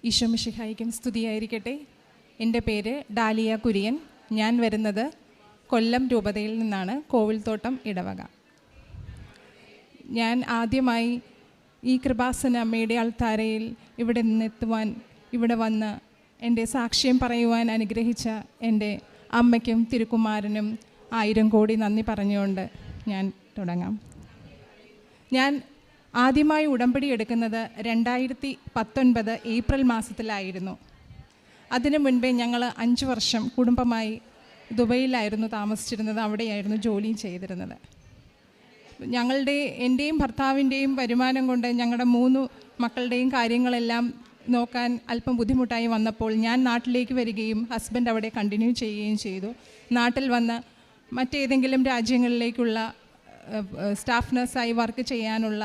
ഈശോ മിശിഹായ്ക്കും സ്തുതിയായിരിക്കട്ടെ. എൻ്റെ പേര് ഡാലിയ കുര്യൻ. ഞാൻ വരുന്നത് കൊല്ലം രൂപതയിൽ നിന്നാണ്, കോവിൽത്തോട്ടം ഇടവക. ഞാൻ ആദ്യമായി ഈ കൃപാസന അമ്മയുടെ അൾത്താരയിൽ ഇവിടെ നിന്നെത്തുവാൻ, ഇവിടെ വന്ന് എൻ്റെ സാക്ഷ്യം പറയുവാൻ അനുഗ്രഹിച്ച എൻ്റെ അമ്മയ്ക്കും തിരുക്കുമാരനും 1000 കോടി നന്ദി പറഞ്ഞുകൊണ്ട് ഞാൻ തുടങ്ങാം. ഞാൻ ആദ്യമായി ഉടമ്പടി എടുക്കുന്നത് 2019 ഏപ്രിൽ മാസത്തിലായിരുന്നു. അതിനു മുൻപേ ഞങ്ങൾ 5 വർഷം കുടുംബമായി ദുബൈയിലായിരുന്നു താമസിച്ചിരുന്നത്, അവിടെയായിരുന്നു ജോലിയും ചെയ്തിരുന്നത്. എൻ്റെയും ഭർത്താവിൻ്റെയും വരുമാനം കൊണ്ട് ഞങ്ങളുടെ 3 മക്കളുടെയും കാര്യങ്ങളെല്ലാം നോക്കാൻ അല്പം ബുദ്ധിമുട്ടായി വന്നപ്പോൾ ഞാൻ നാട്ടിലേക്ക് വരികയും ഹസ്ബൻഡ് അവിടെ കണ്ടിന്യൂ ചെയ്യുകയും ചെയ്തു. നാട്ടിൽ വന്ന് മറ്റേതെങ്കിലും രാജ്യങ്ങളിലേക്കുള്ള സ്റ്റാഫ് നഴ്സായി വർക്ക് ചെയ്യാനുള്ള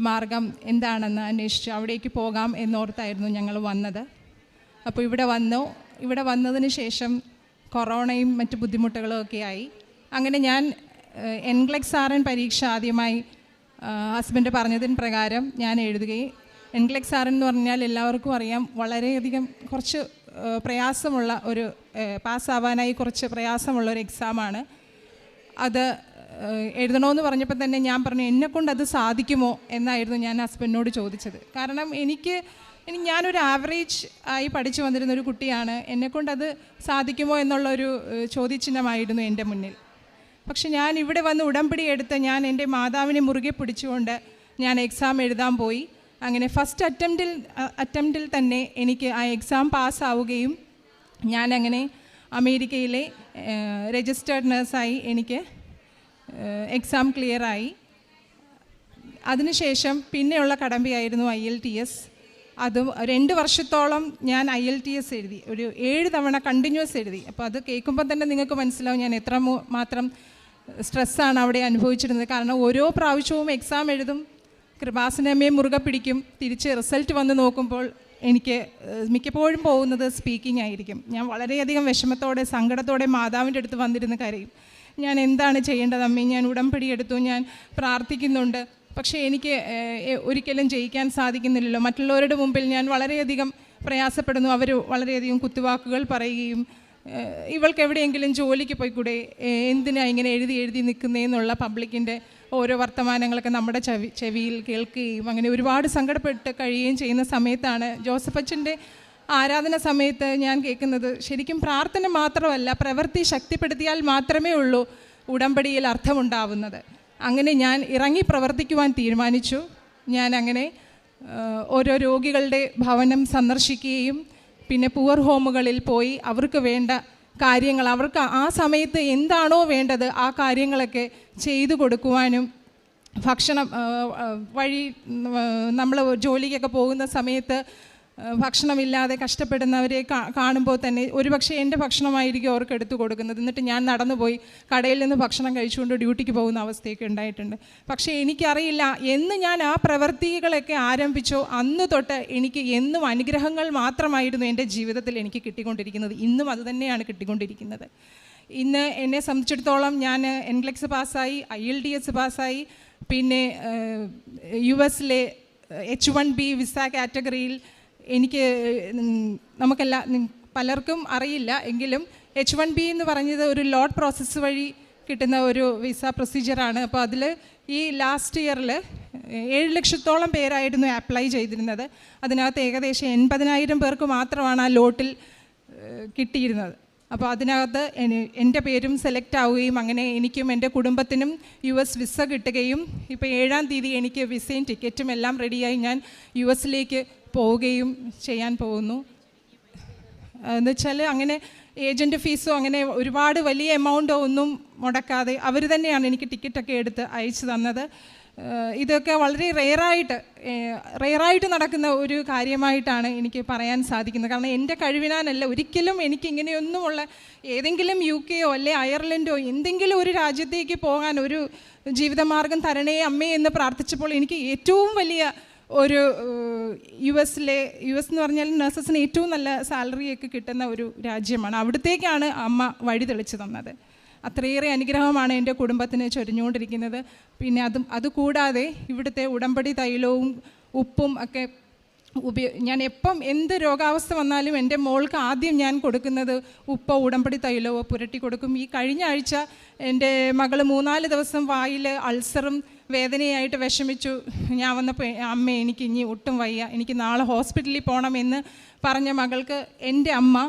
മാർഗം എന്താണെന്ന് അന്വേഷിച്ച് അവിടേക്ക് പോകാം എന്നോർത്തായിരുന്നു ഞങ്ങൾ വന്നത്. അപ്പോൾ ഇവിടെ വന്നതിന് ശേഷം കൊറോണയും മറ്റ് ബുദ്ധിമുട്ടുകളും ഒക്കെ ആയി. അങ്ങനെ ഞാൻ NCLEX-RN പരീക്ഷ ആദ്യമായി ഹസ്ബൻഡ് പറഞ്ഞതിന് പ്രകാരം ഞാൻ എഴുതുകയും, NCLEX-RN എന്ന് പറഞ്ഞാൽ എല്ലാവർക്കും അറിയാം, വളരെയധികം കുറച്ച് പ്രയാസമുള്ള ഒരു പാസ്സാവാനായി കുറച്ച് പ്രയാസമുള്ള ഒരു എക്സാമാണ്. അത് എഴുതണമെന്ന് പറഞ്ഞപ്പോൾ തന്നെ ഞാൻ പറഞ്ഞു, എന്നെക്കൊണ്ട് അത് സാധിക്കുമോ എന്നായിരുന്നു ഞാൻ ഹസ്ബൻഡിനോട് ചോദിച്ചത്. കാരണം ഞാനൊരു ആവറേജ് ആയി പഠിച്ചു വന്നിരുന്നൊരു കുട്ടിയാണ്, എന്നെക്കൊണ്ട് അത് സാധിക്കുമോ എന്നുള്ളൊരു ചോദ്യചിഹ്നമായിരുന്നു എൻ്റെ മുന്നിൽ. പക്ഷെ ഞാൻ ഇവിടെ വന്ന് ഉടമ്പടി എടുത്ത് ഞാൻ എൻ്റെ മാതാവിനെ മുറുകെ പിടിച്ചുകൊണ്ട് ഞാൻ എക്സാം എഴുതാൻ പോയി. അങ്ങനെ ഫസ്റ്റ് അറ്റംപ്റ്റിൽ തന്നെ എനിക്ക് ആ എക്സാം പാസ്സാവുകയും ഞാൻ അങ്ങനെ അമേരിക്കയിലെ രജിസ്റ്റേർഡ് നഴ്സായി എനിക്ക് എക്സാം ക്ലിയറായി. അതിനുശേഷം പിന്നെയുള്ള കടമ്പയായിരുന്നു IELTS. അതും 2 വർഷത്തോളം ഞാൻ IELTS എഴുതി, ഒരു 7 തവണ കണ്ടിന്യൂസ് എഴുതി. അപ്പോൾ അത് കേൾക്കുമ്പോൾ തന്നെ നിങ്ങൾക്ക് മനസ്സിലാവും ഞാൻ എത്ര മാത്രം സ്ട്രെസ്സാണ് അവിടെ അനുഭവിച്ചിരുന്നത്. കാരണം ഓരോ പ്രാവശ്യവും എക്സാം എഴുതും, കൃപാസനമ്മയെ മുറുകെ പിടിക്കും, തിരിച്ച് റിസൾട്ട് വന്ന് നോക്കുമ്പോൾ എനിക്ക് മിക്കപ്പോഴും പോകുന്നത് സ്പീക്കിംഗ് ആയിരിക്കും. ഞാൻ വളരെയധികം വിഷമത്തോടെ സങ്കടത്തോടെ മാതാവിൻ്റെ അടുത്ത് വന്നിരുന്ന് കരയും. ഞാൻ എന്താണ് ചെയ്യേണ്ടത് അമ്മേ, ഞാൻ ഉടമ്പടി എടുത്തു, ഞാൻ പ്രാർത്ഥിക്കുന്നുണ്ട്, പക്ഷേ എനിക്ക് ഒരിക്കലും ജയിക്കാൻ സാധിക്കുന്നില്ലല്ലോ. മറ്റുള്ളവരുടെ മുമ്പിൽ ഞാൻ വളരെയധികം പ്രയാസപ്പെടുന്നു. അവർ വളരെയധികം കുത്തുവാക്കുകൾ പറയുകയും, ഇവൾക്ക് എവിടെയെങ്കിലും ജോലിക്ക് പോയിക്കൂടെ, എന്തിനാ ഇങ്ങനെ എഴുതി നിൽക്കുന്നതെന്നുള്ള പബ്ലിക്കിൻ്റെ ഓരോ വർത്തമാനങ്ങളൊക്കെ നമ്മുടെ ചെവിയിൽ കേൾക്കുകയും അങ്ങനെ ഒരുപാട് സങ്കടപ്പെട്ട് കഴിയുകയും ചെയ്യുന്ന സമയത്താണ് ജോസഫ് അച്ഛൻ്റെ ആരാധന സമയത്ത് ഞാൻ കേൾക്കുന്നത്, ശരിക്കും പ്രാർത്ഥന മാത്രമല്ല, പ്രവൃത്തി ശക്തിപ്പെടുത്തിയാൽ മാത്രമേ ഉള്ളൂ ഉടമ്പടിയിൽ അർത്ഥമുണ്ടാവുന്നത്. അങ്ങനെ ഞാൻ ഇറങ്ങി പ്രവർത്തിക്കുവാൻ തീരുമാനിച്ചു. ഞാൻ അങ്ങനെ ഓരോ രോഗികളുടെ ഭവനം സന്ദർശിക്കുകയും പിന്നെ പുവർ ഹോമുകളിൽ പോയി അവർക്ക് വേണ്ട കാര്യങ്ങൾ, അവർക്ക് ആ സമയത്ത് എന്താണോ വേണ്ടത് ആ കാര്യങ്ങളൊക്കെ ചെയ്തു കൊടുക്കുവാനും, ഭക്ഷണം വഴി നമ്മൾ ജോലിക്കൊക്കെ പോകുന്ന സമയത്ത് ഭക്ഷണമില്ലാതെ കഷ്ടപ്പെടുന്നവരെ കാണുമ്പോൾ തന്നെ ഒരുപക്ഷെ എൻ്റെ ഭക്ഷണമായിരിക്കും അവർക്ക് എടുത്തു കൊടുക്കുന്നത്. എന്നിട്ട് ഞാൻ നടന്നുപോയി കടയിൽ നിന്ന് ഭക്ഷണം കഴിച്ചുകൊണ്ട് ഡ്യൂട്ടിക്ക് പോകുന്ന അവസ്ഥയൊക്കെ ഉണ്ടായിട്ടുണ്ട്. പക്ഷേ എനിക്കറിയില്ല, എന്ന് ഞാൻ ആ പ്രവൃത്തികളൊക്കെ ആരംഭിച്ചോ അന്ന് തൊട്ട് എനിക്ക് എന്നും അനുഗ്രഹങ്ങൾ മാത്രമായിരുന്നു എൻ്റെ ജീവിതത്തിൽ എനിക്ക് കിട്ടിക്കൊണ്ടിരിക്കുന്നത്. ഇന്നും അതുതന്നെയാണ് കിട്ടിക്കൊണ്ടിരിക്കുന്നത്. ഇന്ന് എന്നെ സംബന്ധിച്ചിടത്തോളം ഞാൻ NCLEX പാസ്സായി, IELTS പാസ്സായി, പിന്നെ US-ലെ H1B വിസ കാറ്റഗറിയിൽ എനിക്ക് പലർക്കും അറിയില്ല എങ്കിലും H1B എന്ന് പറഞ്ഞത് ഒരു ലോട്ട് പ്രോസസ്സ് വഴി കിട്ടുന്ന ഒരു വിസ പ്രൊസീജിയറാണ്. അപ്പോൾ അതിൽ ഈ ലാസ്റ്റ് ഇയറിൽ 7 ലക്ഷത്തോളം പേരായിരുന്നു അപ്ലൈ ചെയ്തിരുന്നത്. അതിനകത്ത് ഏകദേശം 80,000 പേർക്ക് മാത്രമാണ് ആ ലോട്ടിൽ കിട്ടിയിരുന്നത്. അപ്പോൾ അതിനകത്ത് എൻ്റെ പേരും സെലക്ട് ആവുകയും അങ്ങനെ എനിക്കും എൻ്റെ കുടുംബത്തിനും US വിസ കിട്ടുകയും ഇപ്പോൾ 7-ാം തീയതി എനിക്ക് വിസയും ടിക്കറ്റും എല്ലാം റെഡിയായി ഞാൻ US-ലേക്ക് പോവുകയും ചെയ്യാൻ പോകുന്നു. എന്നുവെച്ചാൽ അങ്ങനെ ഏജൻറ്റ് ഫീസോ അങ്ങനെ ഒരുപാട് വലിയ എമൗണ്ടോ ഒന്നും മുടക്കാതെ അവർ തന്നെയാണ് എനിക്ക് ടിക്കറ്റൊക്കെ എടുത്ത് അയച്ചു തന്നത്. ഇതൊക്കെ വളരെ റെയറായിട്ട് നടക്കുന്ന ഒരു കാര്യമായിട്ടാണ് എനിക്ക് പറയാൻ സാധിക്കുന്നത്. കാരണം എൻ്റെ കഴിവിനാനല്ല, ഒരിക്കലും എനിക്ക് ഇങ്ങനെയൊന്നുമുള്ള ഏതെങ്കിലും UK-യോ അല്ലെ അയർലൻഡോ എന്തെങ്കിലും ഒരു രാജ്യത്തേക്ക് പോകാൻ ഒരു ജീവിതമാർഗം തരണേ അമ്മേ എന്ന് പ്രാർത്ഥിച്ചപ്പോൾ എനിക്ക് ഏറ്റവും വലിയ ഒരു US എന്ന് പറഞ്ഞാൽ നഴ്സസിന് ഏറ്റവും നല്ല സാലറിയൊക്കെ കിട്ടുന്ന ഒരു രാജ്യമാണ്. അവിടത്തേക്കാണ് അമ്മ വഴി തെളിച്ചു തന്നത്. അത്രയേറെ അനുഗ്രഹമാണ് എൻ്റെ കുടുംബത്തിന് ചൊരിഞ്ഞുകൊണ്ടിരിക്കുന്നത്. പിന്നെ അതുകൂടാതെ ഇവിടുത്തെ ഉടമ്പടി തൈലവും ഉപ്പും ഒക്കെ ഞാൻ എപ്പം എന്ത് രോഗാവസ്ഥ വന്നാലും എൻ്റെ മോൾക്ക് ആദ്യം ഞാൻ കൊടുക്കുന്നത് ഉപ്പോ ഉടമ്പടി തൈലമോ പുരട്ടി കൊടുക്കും. ഈ കഴിഞ്ഞ ആഴ്ച എൻ്റെ മകൾ 3-4 ദിവസം വായിൽ അൾസറും വേദനയായിട്ട് വിഷമിച്ചു. ഞാൻ വന്നപ്പോൾ അമ്മ എനിക്ക് ഇനി ഒട്ടും വയ്യ, എനിക്ക് നാളെ ഹോസ്പിറ്റലിൽ പോകണമെന്ന് പറഞ്ഞ മകൾക്ക് എൻ്റെ അമ്മ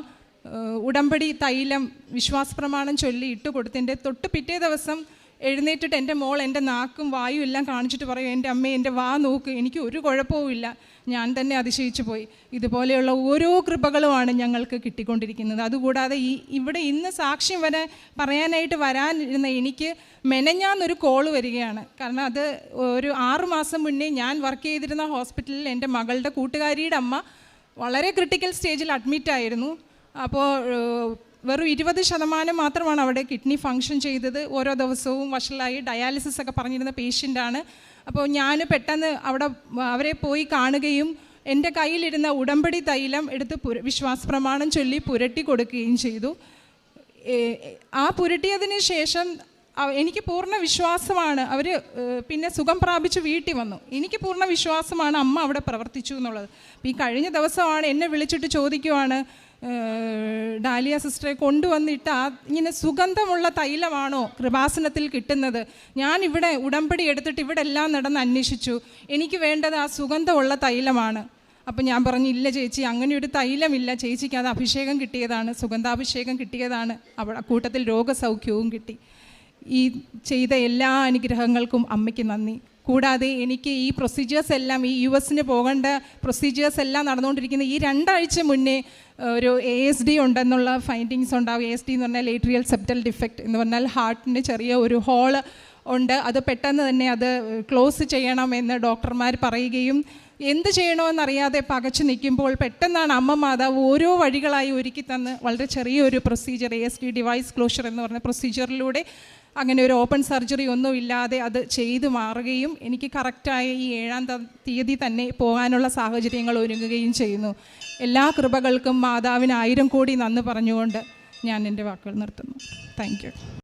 ഉടമ്പടി തൈലം വിശ്വാസപ്രമാണം ചൊല്ലി ഇട്ട് കൊടുത്തതിൻ്റെ തൊട്ട് പിറ്റേ ദിവസം എഴുന്നേറ്റിട്ട് എൻ്റെ മോൾ എൻ്റെ നാക്കും വായും എല്ലാം കാണിച്ചിട്ട് പറയും, എൻ്റെ അമ്മ എൻ്റെ വാ നോക്ക്, എനിക്ക് ഒരു കുഴപ്പവുമില്ല. ഞാൻ തന്നെ അതിശയിച്ചു പോയി. ഇതുപോലെയുള്ള ഓരോ കൃപകളുമാണ് ഞങ്ങൾക്ക് കിട്ടിക്കൊണ്ടിരിക്കുന്നത്. അതുകൂടാതെ ഇവിടെ ഇന്ന് സാക്ഷ്യം വരെ പറയാനായിട്ട് വരാനിരുന്ന എനിക്ക് മെനഞ്ഞാന്നൊരു കോള് വരികയാണ്. കാരണം അത് ഒരു 6 മാസം മുന്നേ ഞാൻ വർക്ക് ചെയ്തിരുന്ന ഹോസ്പിറ്റലിൽ എൻ്റെ മകളുടെ കൂട്ടുകാരിയുടെ അമ്മ വളരെ ക്രിട്ടിക്കൽ സ്റ്റേജിൽ അഡ്മിറ്റായിരുന്നു. അപ്പോൾ വെറും 20% മാത്രമാണ് അവിടെ കിഡ്നി ഫങ്ഷൻ ചെയ്തത്. ഓരോ ദിവസവും വഷളായി ഡയാലിസിസ് ഒക്കെ പറഞ്ഞിരുന്ന പേഷ്യൻ്റാണ്. അപ്പോൾ ഞാൻ പെട്ടെന്ന് അവിടെ അവരെ പോയി കാണുകയും എൻ്റെ കയ്യിലിരുന്ന ഉടമ്പടി തൈലം എടുത്ത് വിശ്വാസപ്രമാണം ചൊല്ലി പുരട്ടി കൊടുക്കുകയും ചെയ്തു. ആ പുരട്ടിയതിന് ശേഷം എനിക്ക് പൂർണ്ണ വിശ്വാസമാണ്. അവർ പിന്നെ സുഖം പ്രാപിച്ച് വീട്ടിൽ വന്നു. എനിക്ക് പൂർണ്ണ വിശ്വാസമാണ് അമ്മ അവിടെ പ്രവർത്തിച്ചു എന്നുള്ളത്. അപ്പോൾ ഈ കഴിഞ്ഞ ദിവസമാണ് എന്നെ വിളിച്ചിട്ട് ചോദിക്കുവാണ്, ഡാലിയ സിസ്റ്ററെ കൊണ്ടുവന്നിട്ട് ഇങ്ങനെ സുഗന്ധമുള്ള തൈലമാണോ കൃപാസനത്തിൽ കിട്ടുന്നത്? ഞാനിവിടെ ഉടമ്പടി എടുത്തിട്ട് ഇവിടെ എല്ലാം നടന്ന് അന്വേഷിച്ചു, എനിക്ക് വേണ്ടത് ആ സുഗന്ധമുള്ള തൈലമാണ്. അപ്പം ഞാൻ പറഞ്ഞു, ഇല്ല ചേച്ചി, അങ്ങനെ ഒരു തൈലമില്ല, ചേച്ചിക്ക് അത് അഭിഷേകം കിട്ടിയതാണ്, സുഗന്ധാഭിഷേകം കിട്ടിയതാണ്. അവിടെ കൂട്ടത്തിൽ രോഗസൗഖ്യവും കിട്ടി. ഈ ചെയ്ത എല്ലാ അനുഗ്രഹങ്ങൾക്കും അമ്മയ്ക്ക് നന്ദി. കൂടാതെ എനിക്ക് ഈ പ്രൊസീജിയേഴ്സ് എല്ലാം, ഈ US പോകേണ്ട പ്രൊസീജിയേഴ്സ് എല്ലാം നടന്നുകൊണ്ടിരിക്കുന്ന ഈ 2 ആഴ്ച മുന്നേ ഒരു ASD ഉണ്ടെന്നുള്ള ഫൈൻഡിങ്സ് ഉണ്ടാവും. ASD എന്ന് പറഞ്ഞാൽ ഏട്രിയൽ സെപ്റ്റൽ ഡിഫക്റ്റ് എന്ന് പറഞ്ഞാൽ ഹാർട്ടിന് ചെറിയ ഒരു ഹോള് ഉണ്ട്. അത് പെട്ടെന്ന് തന്നെ അത് ക്ലോസ് ചെയ്യണമെന്ന് ഡോക്ടർമാർ പറയുകയും എന്ത് ചെയ്യണമെന്നറിയാതെ പകച്ചു നിൽക്കുമ്പോൾ പെട്ടെന്നാണ് അമ്മ മാതാവ് ഓരോ വഴികളായി ഒരുക്കി തന്ന് വളരെ ചെറിയൊരു പ്രൊസീജിയർ, ASD ഡിവൈസ് ക്ലോഷർ എന്ന് പറഞ്ഞ പ്രൊസീജിയറിലൂടെ അങ്ങനെ ഒരു ഓപ്പൺ സർജറി ഒന്നും ഇല്ലാതെ അത് ചെയ്തു മാറുകയും എനിക്ക് കറക്റ്റായ ഈ 7-ാം തീയതി തന്നെ പോകാനുള്ള സാഹചര്യങ്ങൾ ഒരുങ്ങുകയും ചെയ്യുന്നു. എല്ലാ കൃപകൾക്കും മാതാവിന് 1000 കോടി നന്ദി പറഞ്ഞുകൊണ്ട് ഞാൻ എൻ്റെ വാക്കുകൾ നിർത്തുന്നു. Thank you.